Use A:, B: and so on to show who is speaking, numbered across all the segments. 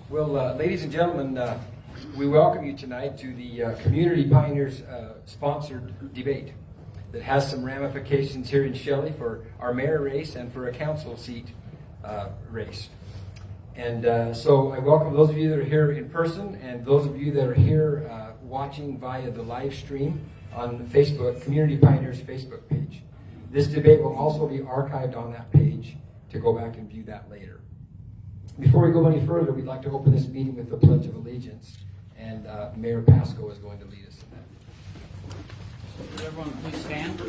A: Well, ladies and gentlemen, we welcome you tonight to the Community Pioneers sponsored debate that has some ramifications here in Shelley for our mayor race and for a council seat race. And so I welcome those of you that are here in person and those of you that are here watching via the live stream on Facebook, Community Pioneers Facebook page. This debate will also be archived on that page to go back and view that later. Before we go any further, we'd like to open this meeting with the Pledge of Allegiance, and Mayor Pasco is going to lead us in that.
B: Would everyone please stand?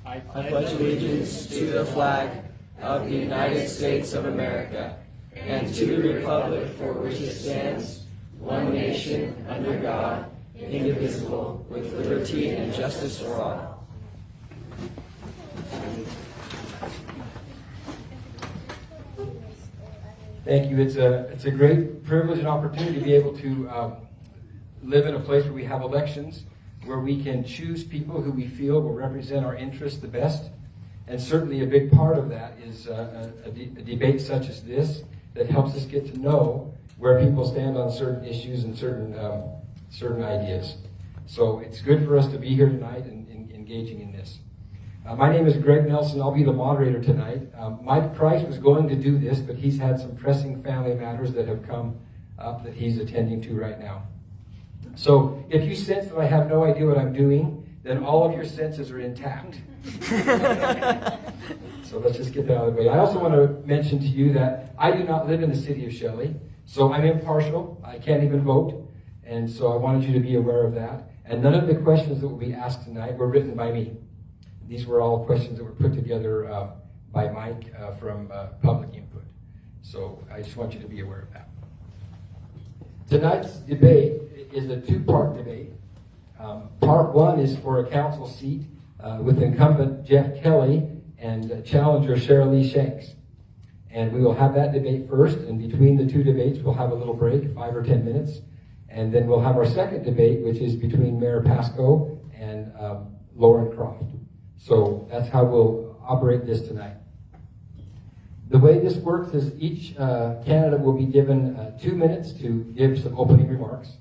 B: I
C: pledge allegiance to the flag of the United States of America and to the republic for which it stands, one nation, under God, indivisible, with liberty and justice for all.
A: Thank you. It's a great privilege and opportunity to be able to live in a place where we have elections, where we can choose people who we feel will represent our interests the best. And certainly a big part of that is a debate such as this that helps us get to know where people stand on certain issues and certain ideas. So it's good for us to be here tonight and engaging in this. My name is Greg Nelson. I'll be the moderator tonight. Mike Price was going to do this, but he's had some pressing family matters that have come up that he's attending to right now. So if you sense that I have no idea what I'm doing, then all of your senses are intact. So let's just get that out of the way. I also want to mention to you that I do not live in the city of Shelley, so I'm impartial. I can't even vote, and so I wanted you to be aware of that. And none of the questions that will be asked tonight were written by me. These were all questions that were put together by Mike from public input. So I just want you to be aware of that. Tonight's debate is a two-part debate. Part one is for a council seat with incumbent Jeff Kelley and challenger Sharylee Shanks. And we will have that debate first, and between the two debates we'll have a little break, 5 or 10 minutes. And then we'll have our second debate, which is between Mayor Pasco and Lauren Croft. So that's how we'll operate this tonight. The way this works is each candidate will be given 2 minutes to give some opening remarks.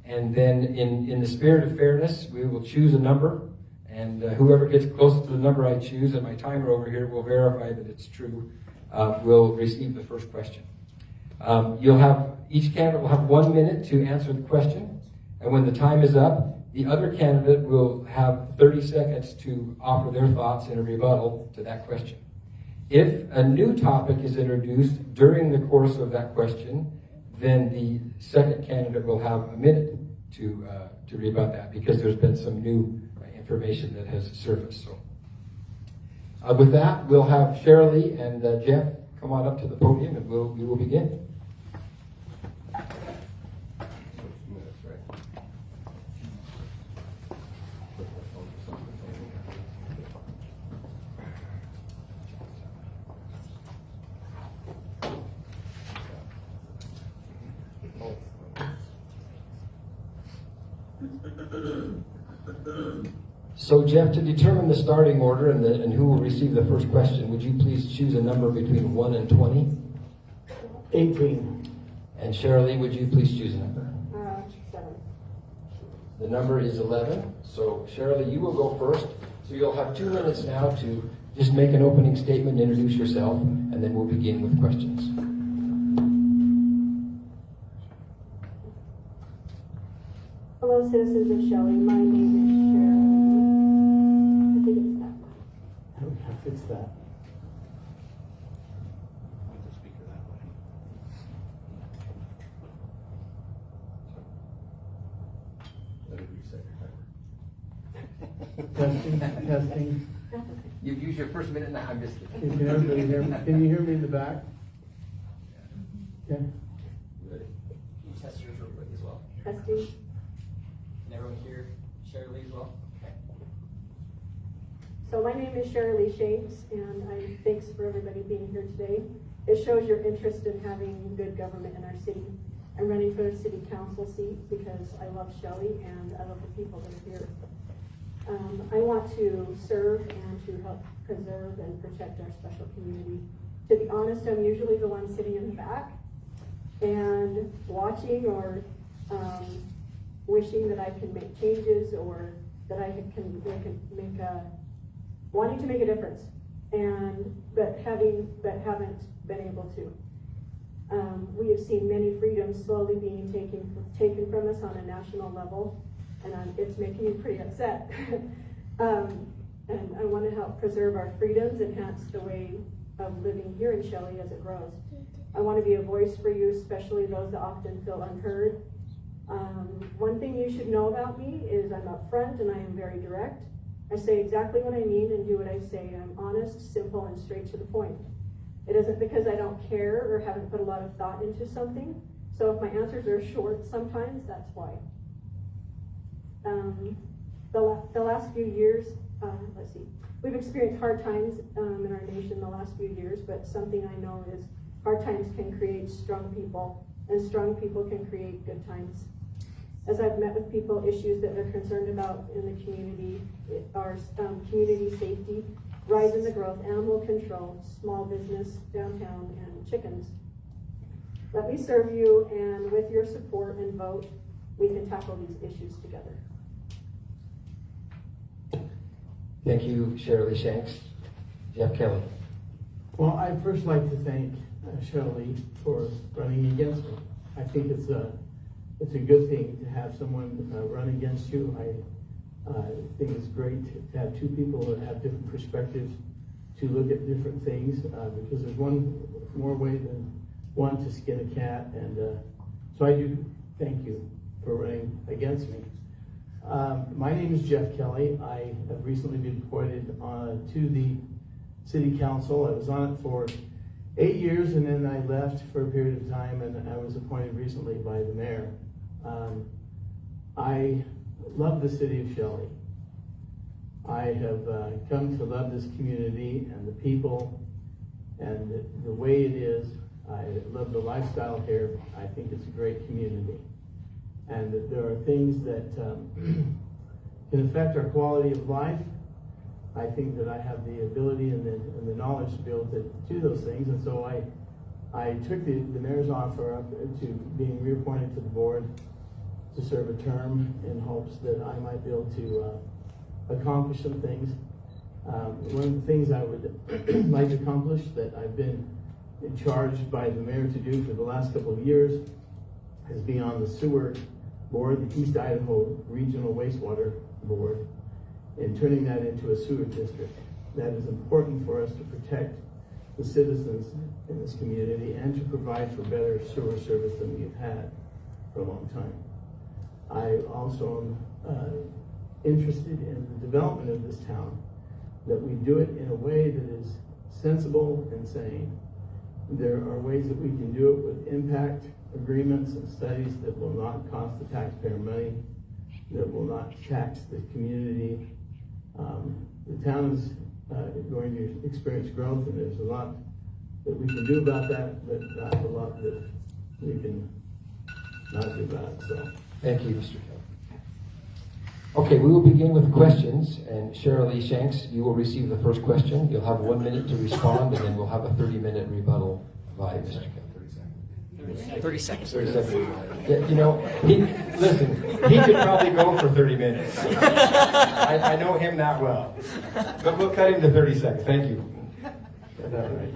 A: And then in the spirit of fairness, we will choose a number. And whoever gets closest to the number I choose, and my timer over here will verify that it's true, will receive the first question. Each candidate will have 1 minute to answer the question. And when the time is up, the other candidate will have 30 seconds to offer their thoughts in a rebuttal to that question. If a new topic is introduced during the course of that question, then the second candidate will have a minute to rebut that because there's been some new information that has surfaced. So, with that, we'll have Sharylee and Jeff come on up to the podium and we will begin. So Jeff, to determine the starting order and who will receive the first question, would you please choose a number between 1 and 20?
D: 18.
A: And Sharylee, would you please choose a number?
E: 7.
A: The number is 11. So Sharylee, you will go first. So you'll have 2 minutes now to just make an opening statement, introduce yourself, and then we'll begin with questions.
E: Hello, citizens of Shelley. My name is Sharylee. I think it's that one.
D: I don't know if it's that. Testing.
E: That's okay.
A: You use your first minute now. I'm just kidding.
D: Can everybody hear me? Can you hear me in the back? Okay.
A: Ready? Can you test yours real quick as well?
E: Testing.
A: Can everyone hear Sharylee as well? Okay.
E: So my name is Sharylee Shanks, and thanks for everybody being here today. It shows your interest in having good government in our city. I'm running for the city council seat because I love Shelley and I love the people that are here. I want to serve and to help preserve and protect our special community. To be honest, I'm usually the one sitting in the back and watching or wishing that I can make changes or that I can make wanting to make a difference, but haven't been able to. We have seen many freedoms slowly being taken from us on a national level, and it's making me pretty upset. And I want to help preserve our freedoms, enhance the way of living here in Shelley as it grows. I want to be a voice for you, especially those that often feel unheard. One thing you should know about me is I'm upfront and I am very direct. I say exactly what I mean and do what I say. I'm honest, simple, and straight to the point. It isn't because I don't care or haven't put a lot of thought into something. So if my answers are short sometimes, that's why. The last few years, let's see, we've experienced hard times in our nation the last few years, but something I know is hard times can create strong people, and strong people can create good times. As I've met with people, issues that they're concerned about in the community are community safety, rise in the growth, animal control, small business, downtown, and chickens. Let me serve you, and with your support and vote, we can tackle these issues together.
A: Thank you, Sharylee Shanks. Jeff Kelley.
D: Well, I'd first like to thank Shelley for running against me. I think it's a good thing to have someone run against you. I think it's great to have two people that have different perspectives to look at different things because there's one more way than one to skin a cat. And so I do thank you for running against me. My name is Jeff Kelley. I have recently been appointed to the City Council. I was on it for 8 years and then I left for a period of time and I was appointed recently by the mayor. I love the city of Shelley. I have come to love this community and the people and the way it is. I love the lifestyle here. I think it's a great community. And there are things that can affect our quality of life. I think that I have the ability and the knowledge to be able to do those things. And so I took the mayor's offer up to being reappointed to the board to serve a term in hopes that I might be able to accomplish some things. One of the things I would like to accomplish that I've been charged by the mayor to do for the last couple of years is be on the sewer board, the East Idaho Regional Wastewater Board, and turning that into a sewer district. That is important for us to protect the citizens in this community and to provide for better sewer service than we've had for a long time. I also am interested in the development of this town, that we do it in a way that is sensible and sane. There are ways that we can do it with impact agreements and studies that will not cost the taxpayer money, that will not tax the community. The town is going to experience growth, and there's a lot that we can do about that, but not a lot that we can not do about it. So,
A: Thank you, Mr. Kelley. Okay, we will begin with questions, and Sharylee Shanks, you will receive the first question. You'll have 1 minute to respond, and then we'll have a 30-minute rebuttal by Mr. Kelley.
B: 30 seconds.
A: 30 seconds. Yeah, you know, he could probably go for 30 minutes. I know him that well. But we'll cut him to 30 seconds. Thank you. Got that right.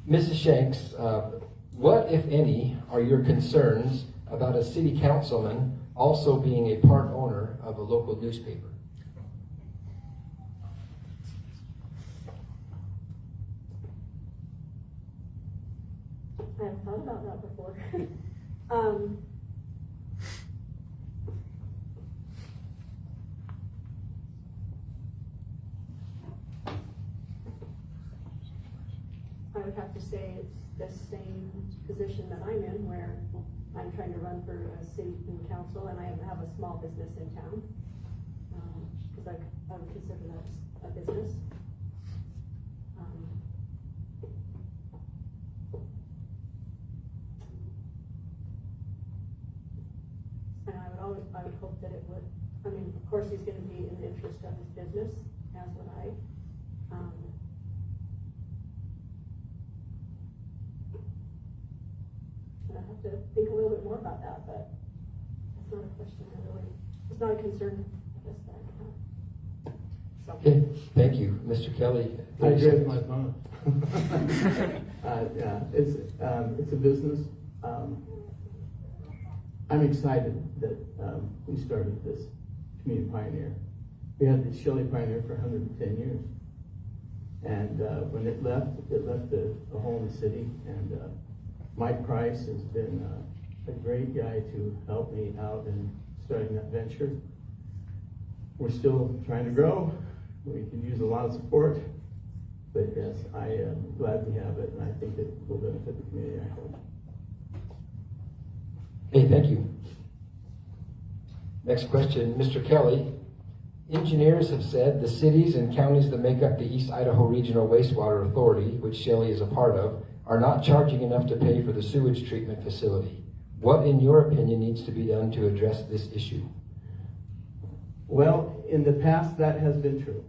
A: Mrs. Shanks, what, if any, are your concerns about a city councilman also being a part owner of a local newspaper?
E: I haven't thought about that before. I would have to say it's the same position that I'm in, where I'm trying to run for a city council, and I have a small business in town, because I would consider that a business. And I would hope that it would, I mean, of course he's going to be in the interest of his business, as would I. have to think a little bit more about that, but it's not a question I really, it's not a concern, I guess, that I have. So,
A: Okay, thank you. Mr. Kelley.
D: I agree with my opponent. Yeah, it's a business. I'm excited that we started this community pioneer. We had the Shelley Pioneer for 110 years. And when it left a hole in the city. And Mike Price has been a great guy to help me out in starting that venture. We're still trying to grow. We can use a lot of support. But yes, I am glad we have it, and I think it will benefit the community, I hope.
A: Okay, thank you. Next question, Mr. Kelley. Engineers have said the cities and counties that make up the East Idaho Regional Wastewater Authority, which Shelley is a part of, are not charging enough to pay for the sewage treatment facility. What, in your opinion, needs to be done to address this issue?
D: Well, in the past, that has been true.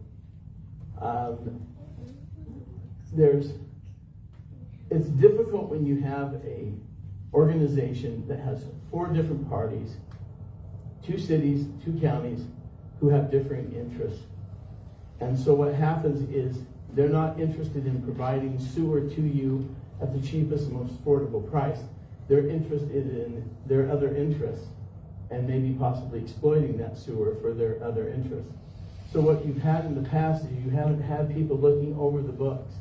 D: It's difficult when you have a organization that has 4 different parties, 2 cities, 2 counties, who have differing interests. And so what happens is they're not interested in providing sewer to you at the cheapest and most affordable price. They're interested in their other interests and maybe possibly exploiting that sewer for their other interests. So what you've had in the past is you haven't had people looking over the books.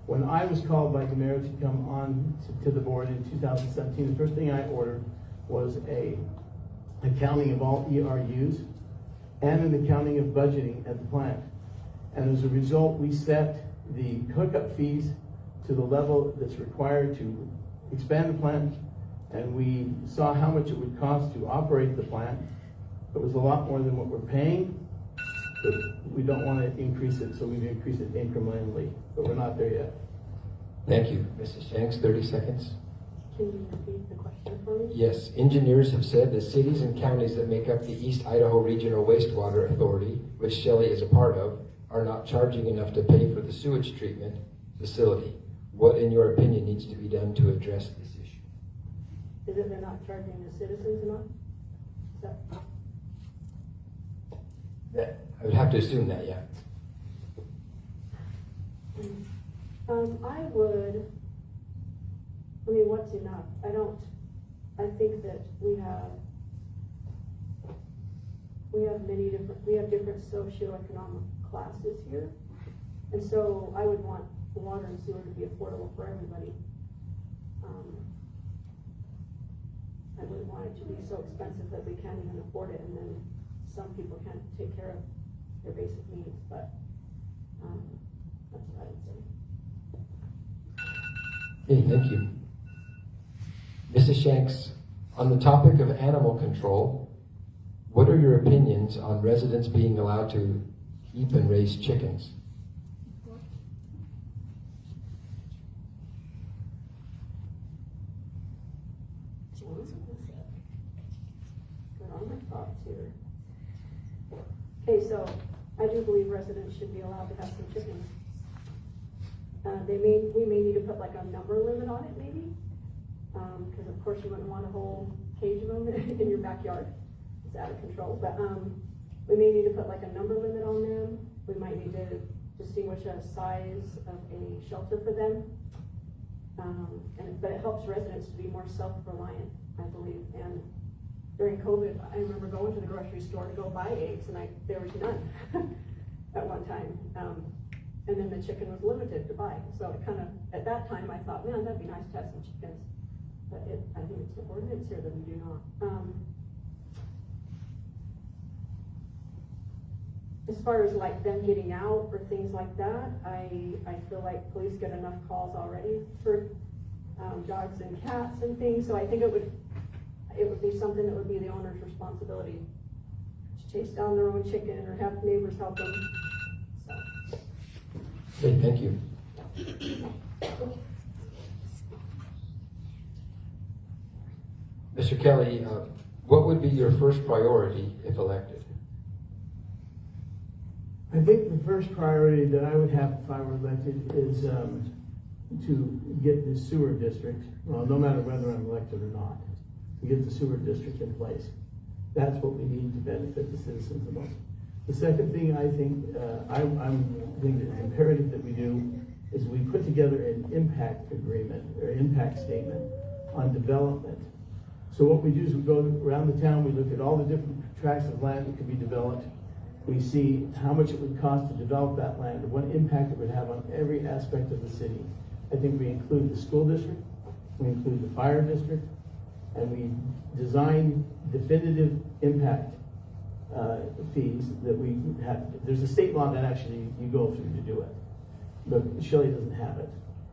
D: When I was called by the mayor to come on to the board in 2017, the first thing I ordered was an accounting of all ERUs and an accounting of budgeting at the plant. And as a result, we set the hookup fees to the level that's required to expand the plant, and we saw how much it would cost to operate the plant. It was a lot more than what we're paying, but we don't want to increase it, so we've increased it incrementally, but we're not there yet.
A: Thank you. Mrs. Shanks, 30 seconds.
E: can you repeat the question for me?
A: Yes, engineers have said the cities and counties that make up the East Idaho Regional Wastewater Authority, which Shelley is a part of, are not charging enough to pay for the sewage treatment facility. What, in your opinion, needs to be done to address this issue?
E: Is it they're not charging the citizens enough? Is that?
A: I would have to assume that, yeah.
E: What's enough? I think that we have different socioeconomic classes here. And so I would want water and sewer to be affordable for everybody. I wouldn't want it to be so expensive that we can't even afford it, and then some people can't take care of their basic needs, but that's what I would say.
A: Okay, thank you. Mrs. Shanks, on the topic of animal control, what are your opinions on residents being allowed to keep and raise chickens?
E: Good on my thoughts here. Okay, so I do believe residents should be allowed to have some chickens. We may need to put like a number limit on it, maybe, because of course you wouldn't want a whole cage of them in your backyard. It's out of control. But we may need to put like a number limit on them. We might need to distinguish a size of a shelter for them. But it helps residents to be more self-reliant, I believe. And during COVID, I remember going to the grocery store to go buy eggs, and there was none at one time. And then the chicken was limited to buy. So it kind of, at that time, I thought, man, that'd be nice to have some chickens. But I think it's an ordinance here that we do not. As far as like them getting out or things like that, I feel like police get enough calls already for dogs and cats and things. So I think it would be something that would be the owner's responsibility to chase down their own chicken or have neighbors help them. So.
A: Okay, thank you. Mr. Kelley, what would be your first priority if elected?
D: I think the first priority that I would have if I were elected is to get the sewer district, well, no matter whether I'm elected or not, to get the sewer district in place. That's what we need to benefit the citizens the most. The second thing I think, think is imperative that we do is we put together an impact agreement or impact statement on development. So what we do is we go around the town, we look at all the different tracts of land that could be developed. We see how much it would cost to develop that land and what impact it would have on every aspect of the city. I think we include the school district, we include the fire district, and we design definitive impact fees that we have. There's a state law that actually you go through to do it, but Shelley doesn't have it.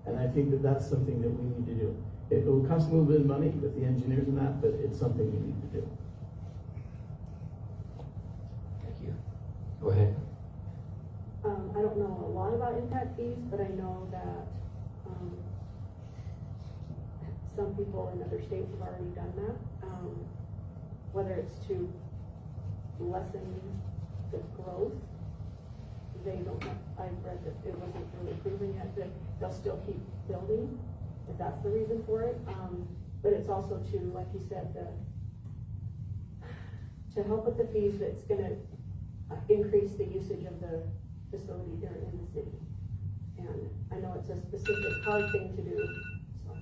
D: And I think that that's something that we need to do. It will cost a little bit of money with the engineers and that, but it's something we need to do.
A: Thank you. Go ahead.
E: I don't know a lot about impact fees, but I know that some people in other states have already done that. Whether it's to lessen the growth, they don't have, I've read that it wasn't really proven yet that they'll still keep building, if that's the reason for it. But it's also to, like you said, to help with the fees, that's gonna increase the usage of the facility here in the city. And I know it's a specific hard thing to do, so.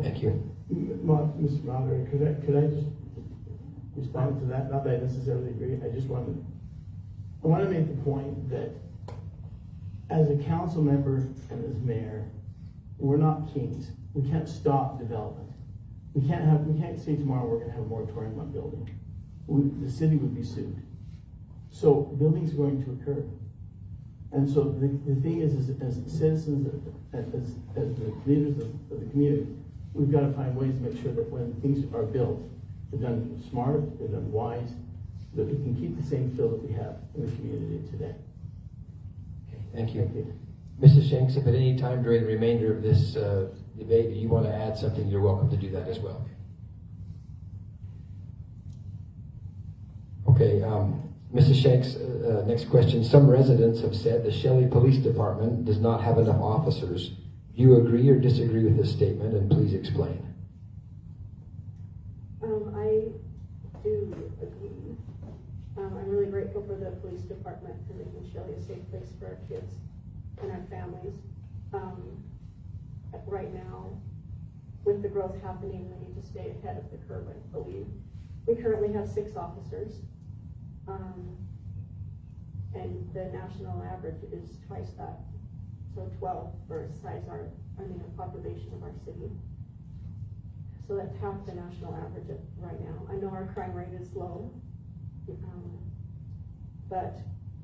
A: Thank you.
D: Mr. Moderator, could I just respond to that? Not that I necessarily agree. I want to make the point that as a council member and as mayor, we're not kings. We can't stop development. We can't say tomorrow we're going to have a moratorium on building. The city would be sued. So building's going to occur. And so the thing is as citizens, as the leaders of the community, we've got to find ways to make sure that when things are built, they're done smart, they're done wise, that we can keep the same feel that we have in the community today.
A: Okay, thank you. Mrs. Shanks, if at any time during the remainder of this debate you want to add something, you're welcome to do that as well. Okay, Mrs. Shanks, next question. Some residents have said the Shelley Police Department does not have enough officers. Do you agree or disagree with this statement, and please explain?
E: I do agree. I'm really grateful for the police department for making Shelley a safe place for our kids and our families. Right now, with the growth happening, we need to stay ahead of the curve, I believe. We currently have 6 officers, and the national average is twice that, so 12 for a population of our city. So that's half the national average right now. I know our crime rate is low, but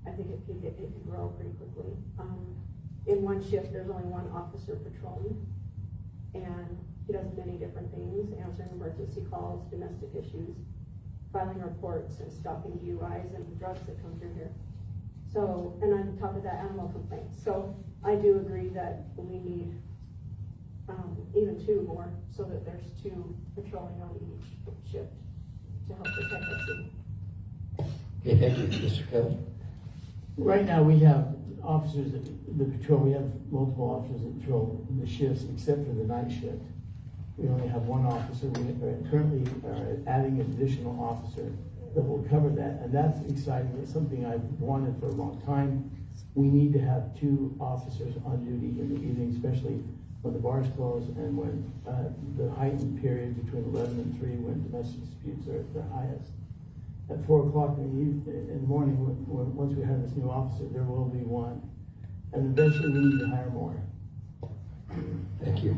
E: I think it could grow pretty quickly. In one shift, there's only 1 officer patrolling, and he does many different things: answering emergency calls, domestic issues, filing reports, and stopping DUIs and drugs that come through here. So, and on top of that, animal complaints. So I do agree that we need even 2 more, so that there's 2 patrolling on each shift to help protect our city.
A: Okay, thank you. Mr. Kelley?
D: Right now, we have officers that patrol. We have multiple officers that patrol the shifts, except for the night shift. We only have 1 officer. We currently are adding an additional officer that will cover that, and that's exciting. It's something I've wanted for a long time. We need to have 2 officers on duty in the evening, especially when the bars close and when the heightened period between 11 and 3, when domestic disputes are at their highest. At 4 o'clock in the morning, once we have this new officer, there will be 1. And eventually we need to hire more.
A: Thank you.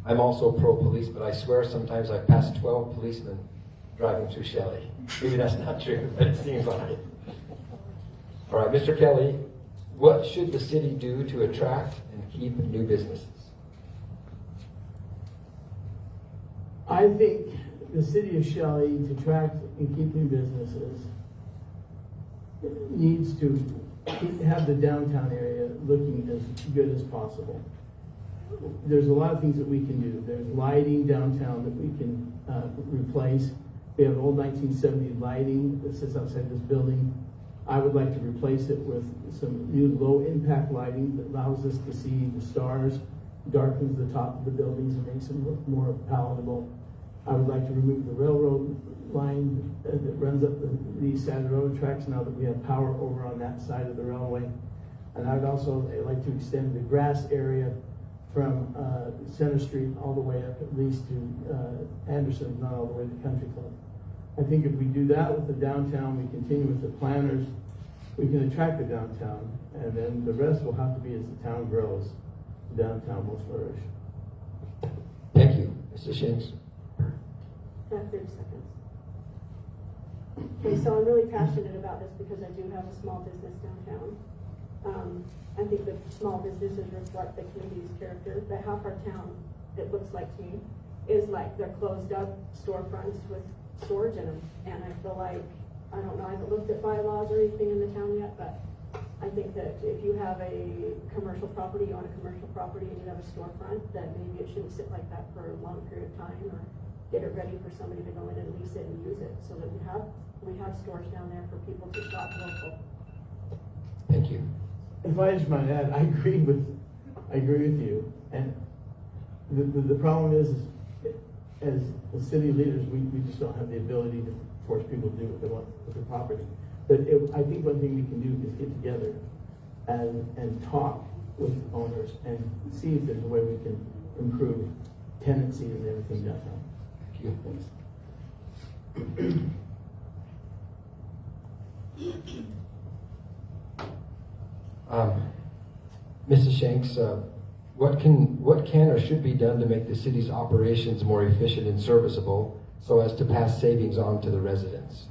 A: I'm also pro-police, but I swear sometimes I've passed 12 policemen driving through Shelley. Maybe that's not true, but it seems like it. All right, Mr. Kelley, what should the city do to attract and keep new businesses?
D: I think the city of Shelley, to attract and keep new businesses, needs to have the downtown area looking as good as possible. There's a lot of things that we can do. There's lighting downtown that we can replace. We have old 1970 lighting that sits outside this building. I would like to replace it with some new low-impact lighting that allows us to see the stars, darkens the top of the buildings and makes them look more palatable. I would like to remove the railroad line that runs up the east side of the railroad tracks now that we have power over on that side of the railway. And I'd also like to extend the grass area from Center Street all the way up at least to Anderson, not all the way to Country Club. I think if we do that with the downtown, we continue with the planners, we can attract the downtown, and then the rest will have to be as the town grows, the downtown will flourish.
A: Thank you, Mr. Shanks.
E: 30 seconds. Okay, so I'm really passionate about this because I do have a small business downtown. I think the small businesses reflect the community's character, but half our town, it looks like to me, is like they're closed up storefronts with storage in them. And I feel like, I don't know, I haven't looked at bylaws or anything in the town yet, but I think that if you have a commercial property, you own a commercial property and you have a storefront, that maybe it shouldn't sit like that for a long period of time, or get it ready for somebody to go in and lease it and use it, so that we have stores down there for people to shop local.
A: Thank you.
D: If I just might add, I agree with you. And the problem is as city leaders, we just don't have the ability to force people to do what they want with their property. But I think one thing we can do is get together and talk with owners and see if there's a way we can improve tenancy and everything downtown.
A: Thank you.
D: Thanks.
A: Mrs. Shanks, what can or should be done to make the city's operations more efficient and serviceable so as to pass savings on to the residents?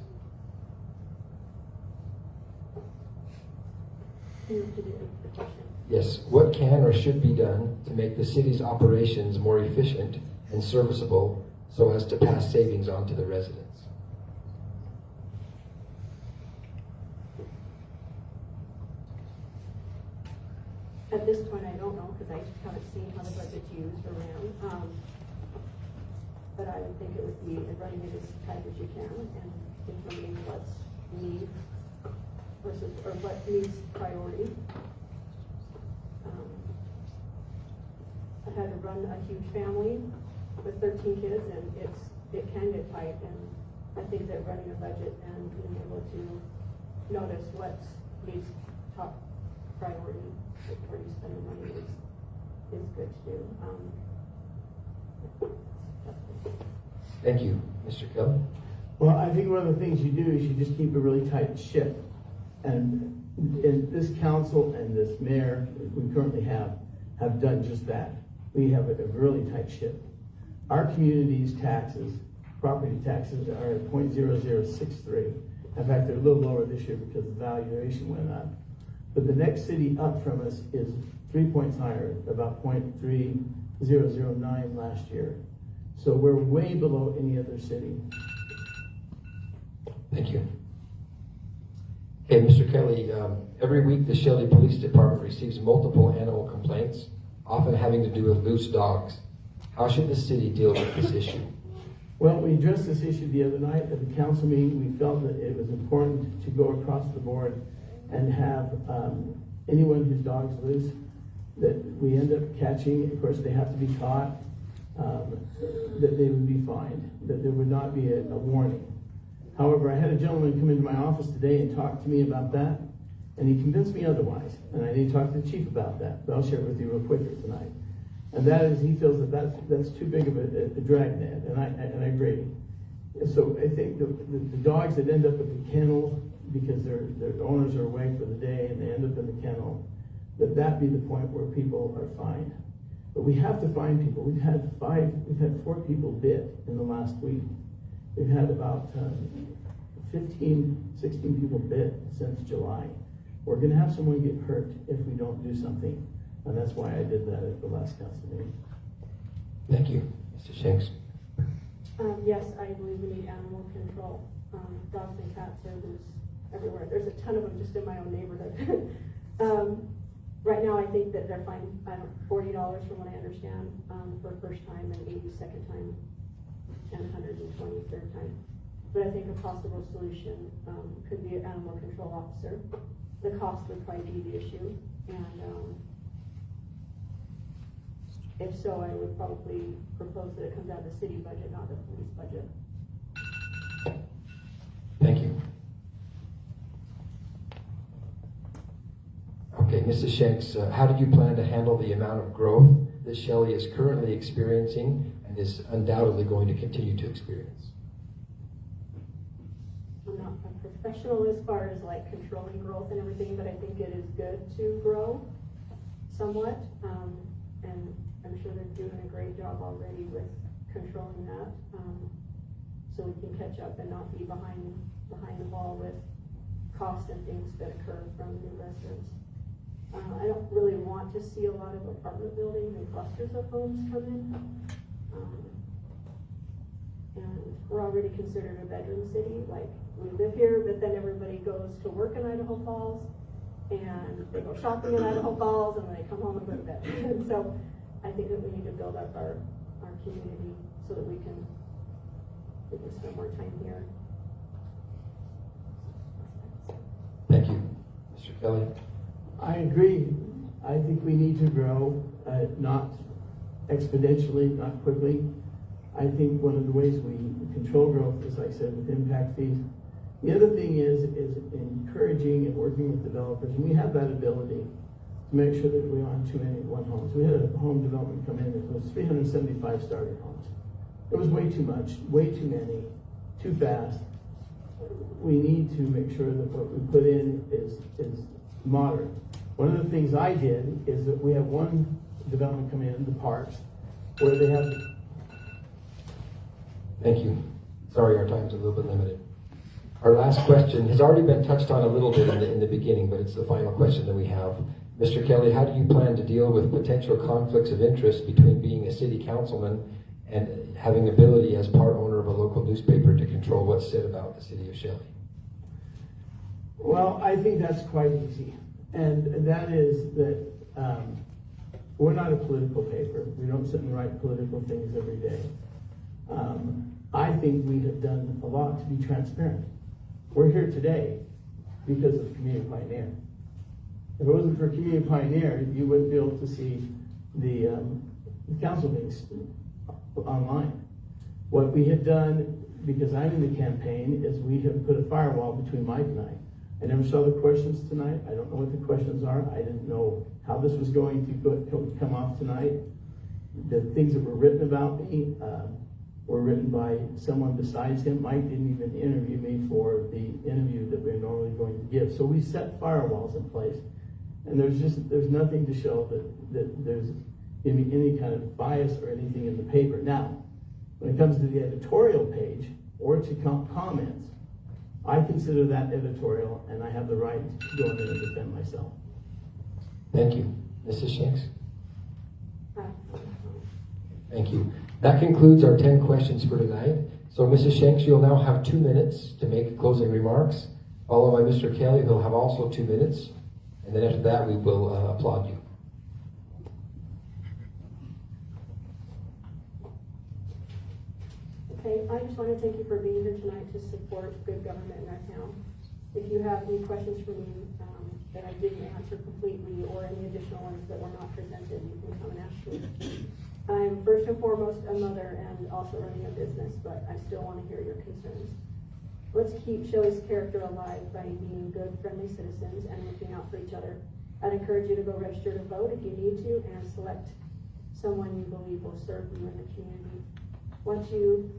E: Can you repeat the question?
A: Yes, what can or should be done to make the city's operations more efficient and serviceable so as to pass savings on to the residents?
E: At this point, I don't know, because I haven't seen how the budget's used or ran. But I would think it would be running it as tight as you can and determining what's need versus, or what needs priority. I've had to run a huge family with 13 kids, and it can get tight, and I think that running a budget and being able to notice what needs top priority before you spend the money is good to do.
A: Thank you. Mr. Kelley?
D: Well, I think one of the things you do is you just keep a really tight ship. And in this council and this mayor we currently have done just that. We have a really tight ship. Our community's taxes, property taxes, are at 0.0063. In fact, they're a little lower this year because the valuation went up. But the next city up from us is 3 points higher, about 0.3009 last year. So we're way below any other city.
A: Thank you. Okay, Mr. Kelley, every week the Shelley Police Department receives multiple animal complaints, often having to do with loose dogs. How should the city deal with this issue?
D: Well, we addressed this issue the other night at the council meeting. We felt that it was important to go across the board and have anyone whose dog's loose that we end up catching. Of course, they have to be caught, that they would be fined, that there would not be a warning. However, I had a gentleman come into my office today and talk to me about that, and he convinced me otherwise. And I need to talk to the chief about that, but I'll share it with you real quicker tonight. And that is, he feels that that's too big of a dragnet, and I agree. So I think the dogs that end up at the kennel because their owners are away for the day and they end up in the kennel, that be the point where people are fined. But we have to find people. We've had 4 people bit in the last week. We've had about 15, 16 people bit since July. We're going to have someone get hurt if we don't do something. And that's why I did that at the last council meeting.
A: Thank you. Mr. Shanks?
E: Yes, I believe we need animal control. Dogs and cats are loose everywhere. There's a ton of them just in my own neighborhood. Right now, I think that they're fined $40 from what I understand for first time, and 80 second time, and 120 third time. but I think a possible solution could be an animal control officer. The cost would probably be the issue, and if so, I would probably propose that it comes out of the city budget, not the police budget.
A: Thank you. Okay, Mrs. Shanks, how do you plan to handle the amount of growth that Shelley is currently experiencing and is undoubtedly going to continue to experience?
E: I'm not a professional as far as like controlling growth and everything, but I think it is good to grow somewhat. And I'm sure they're doing a great job already with controlling that. So we can catch up and not be behind the ball with costs and things that occur from new residents. I don't really want to see a lot of apartment buildings and clusters of homes come in. And we're already considered a bedroom city. Like, we live here, but then everybody goes to work in Idaho Falls, and they go shopping in Idaho Falls, and then they come home and go to bed. And so I think that we need to build up our community so that we can spend more time here.
A: Thank you. Mr. Kelley?
D: I agree. I think we need to grow, not exponentially, not quickly. I think one of the ways we control growth, as I said, with impact fees. The other thing is encouraging and working with developers, and we have that ability to make sure that we aren't too many one homes. We had a home development come in that was 375 starter homes. It was way too much, way too many, too fast. We need to make sure that what we put in is moderate. One of the things I did is that we have one development come in, the parks, where they have.
A: Thank you. Sorry, our time's a little bit limited. Our last question has already been touched on a little bit in the beginning, but it's the final question that we have. Mr. Kelley, how do you plan to deal with potential conflicts of interest between being a city councilman and having ability as part owner of a local newspaper to control what's said about the city of Shelley?
D: Well, I think that's quite easy. And that is that we're not a political paper. We don't sit and write political things every day. I think we have done a lot to be transparent. We're here today because of Community Pioneer. If it wasn't for Community Pioneer, you wouldn't be able to see the council meetings online. What we have done, because I'm in the campaign, is we have put a firewall between Mike and I. I never saw the questions tonight. I don't know what the questions are. I didn't know how this was going to come off tonight. The things that were written about me were written by someone besides him. Mike didn't even interview me for the interview that we're normally going to give. So we set firewalls in place. And there's nothing to show that there's any kind of bias or anything in the paper. Now, when it comes to the editorial page or to comments, I consider that editorial, and I have the right to go in there and defend myself.
A: Thank you. Mrs. Shanks? Thank you. That concludes our 10 questions for tonight. So Mrs. Shanks, you'll now have 2 minutes to make closing remarks, followed by Mr. Kelley, who'll have also 2 minutes. And then after that, we will applaud you.
E: Okay, I just want to thank you for being here tonight to support good government in our town. If you have any questions for me that I didn't answer completely, or any additional ones that were not presented, you can come and ask me. I'm first and foremost a mother and also running a business, but I still want to hear your concerns. Let's keep Shelley's character alive by being good, friendly citizens and looking out for each other. I'd encourage you to go register to vote if you need to, and select someone you believe will serve you in the community. Once you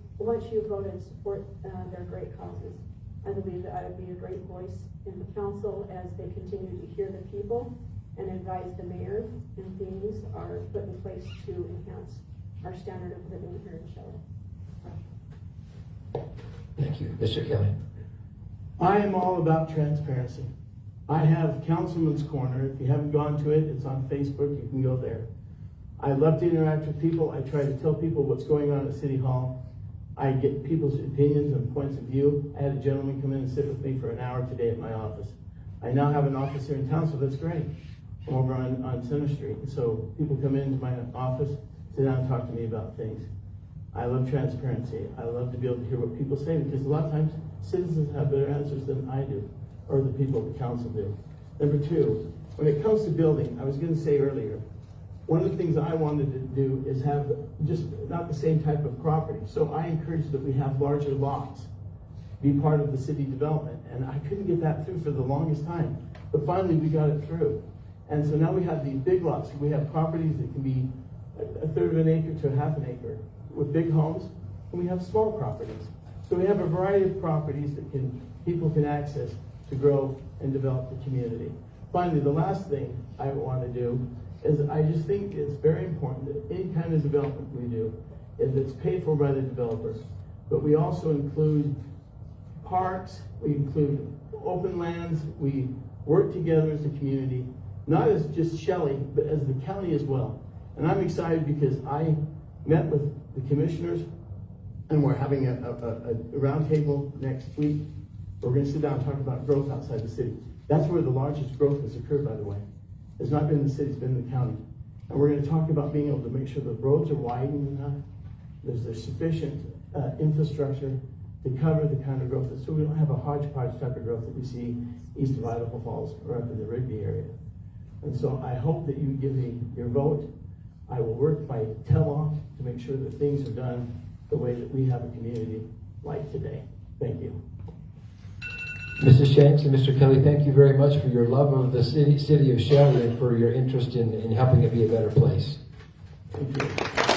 E: vote and support their great causes, I believe that I would be a great voice in the council as they continue to hear the people and advise the mayor, and things are put in place to enhance our standard of living here in Shelley.
A: Thank you. Mr. Kelley?
D: I am all about transparency. I have Councilman's Corner. If you haven't gone to it, it's on Facebook. You can go there. I love to interact with people. I try to tell people what's going on at City Hall. I get people's opinions and points of view. I had a gentleman come in and sit with me for an hour today at my office. I now have an office here in town, so that's great. I'm over on Center Street. And so people come into my office, sit down and talk to me about things. I love transparency. I love to be able to hear what people say, because a lot of times citizens have better answers than I do, or the people at the council do. Number two, when it comes to building, I was going to say earlier, one of the things I wanted to do is have just not the same type of property. So I encourage that we have larger lots be part of the city development. And I couldn't get that through for the longest time. But finally we got it through. And so now we have these big lots. We have properties that can be a third of an acre to a half an acre with big homes, and we have small properties. So we have a variety of properties that people can access to grow and develop the community. Finally, the last thing I want to do is I just think it's very important that any kind of development we do, if it's paid for by the developer, but we also include parks, we include open lands, we work together as a community, not as just Shelley, but as the county as well. And I'm excited because I met with the commissioners, and we're having a roundtable next week. We're going to sit down and talk about growth outside the city. That's where the largest growth has occurred, by the way. It's not been in the city, it's been in the county. And we're going to talk about being able to make sure the roads are widened enough, there's sufficient infrastructure to cover the kind of growth, so we don't have a hodgepodge type of growth that we see east of Idaho Falls or up in the Rigby area. And so I hope that you give me your vote. I will work my tail off to make sure that things are done the way that we have a community like today. Thank you.
A: Mrs. Shanks and Mr. Kelley, thank you very much for your love of the city of Shelley and for your interest in helping it be a better place.
D: Thank you.